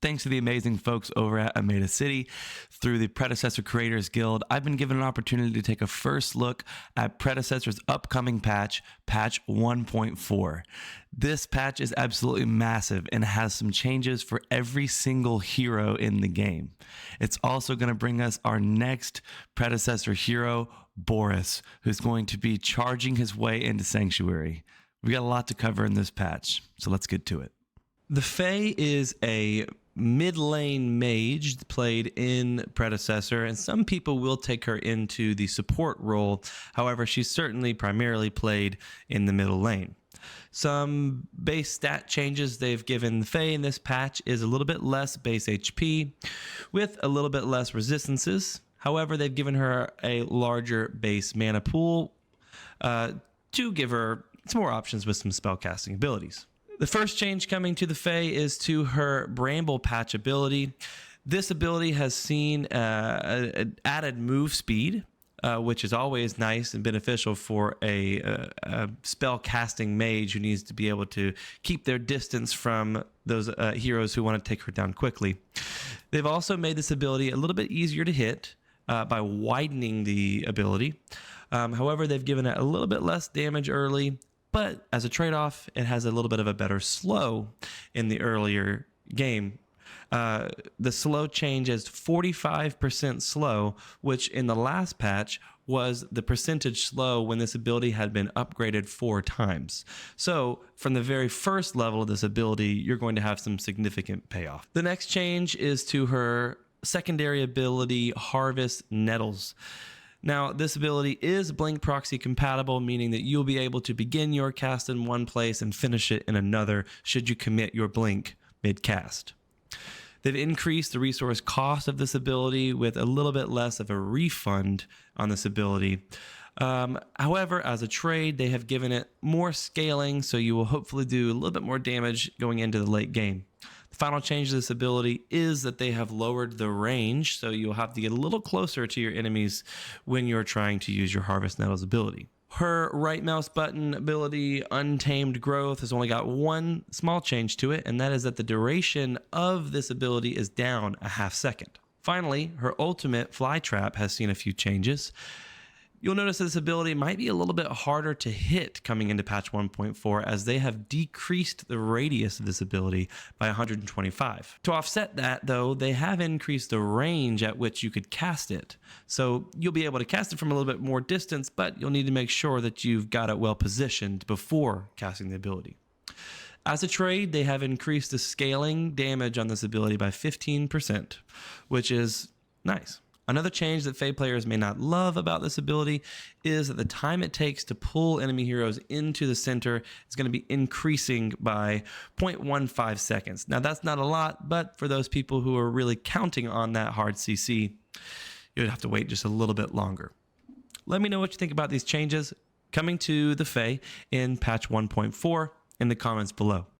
Thanks to the amazing folks over at Ameda City through the Predecessor Creators Guild, I've been given an opportunity to take a first look at Predecessor's upcoming patch, patch 1.4. This patch is absolutely massive and has some changes for every single hero in the game. It's also going to bring us our next Predecessor hero, Boris, who's going to be charging his way into Sanctuary. We got a lot to cover in this patch, so let's get to it. The Fae is a mid-lane mage played in Predecessor, and some people will take her into the support role. However, she's certainly primarily played in the middle lane. Some base stat changes they've given the Fae in this patch is a little bit less base HP with a little bit less resistances. However, they've given her a larger base mana pool to give her some more options with some spellcasting abilities. The first change coming to the Fae is to her Bramble Patch ability. This ability has seen added move speed, which is always nice and beneficial for a spell casting mage who needs to be able to keep their distance from those heroes who want to take her down quickly. They've also made this ability a little bit easier to hit by widening the ability. However, they've given it a little bit less damage early, but as a trade-off, it has a little bit of a better slow in the earlier game. The slow change is 45% slow, which in the last patch was the percentage slow when this ability had been upgraded 4 times. So from the very first level of this ability, you're going to have some significant payoff. The next change is to her secondary ability, Harvest Nettles. Now, this ability is Blink Proxy compatible, meaning that you'll be able to begin your cast in one place and finish it in another should you commit your Blink mid-cast. They've increased the resource cost of this ability with a little bit less of a refund on this ability. However, as a trade, they have given it more scaling, so you will hopefully do a little bit more damage going into the late game. The final change to this ability is that they have lowered the range, so you'll have to get a little closer to your enemies when you're trying to use your Harvest Nettles ability. Her right mouse button ability, Untamed Growth, has only got one small change to it, and that is that the duration of this ability is down a half second. Finally, her ultimate Fly Trap has seen a few changes. You'll notice that this ability might be a little bit harder to hit coming into patch 1.4 as they have decreased the radius of this ability by 125. To offset that, though, they have increased the range at which you could cast it. So you'll be able to cast it from a little bit more distance, but you'll need to make sure that you've got it well positioned before casting the ability. As a trade, they have increased the scaling damage on this ability by 15%, which is nice. Another change that Fae players may not love about this ability is that the time it takes to pull enemy heroes into the center is going to be increasing by 0.15 seconds. Now, that's not a lot, but for those people who are really counting on that hard CC, you'd have to wait just a little bit longer. Let me know what you think about these changes coming to the Fae in patch 1.4 in the comments below.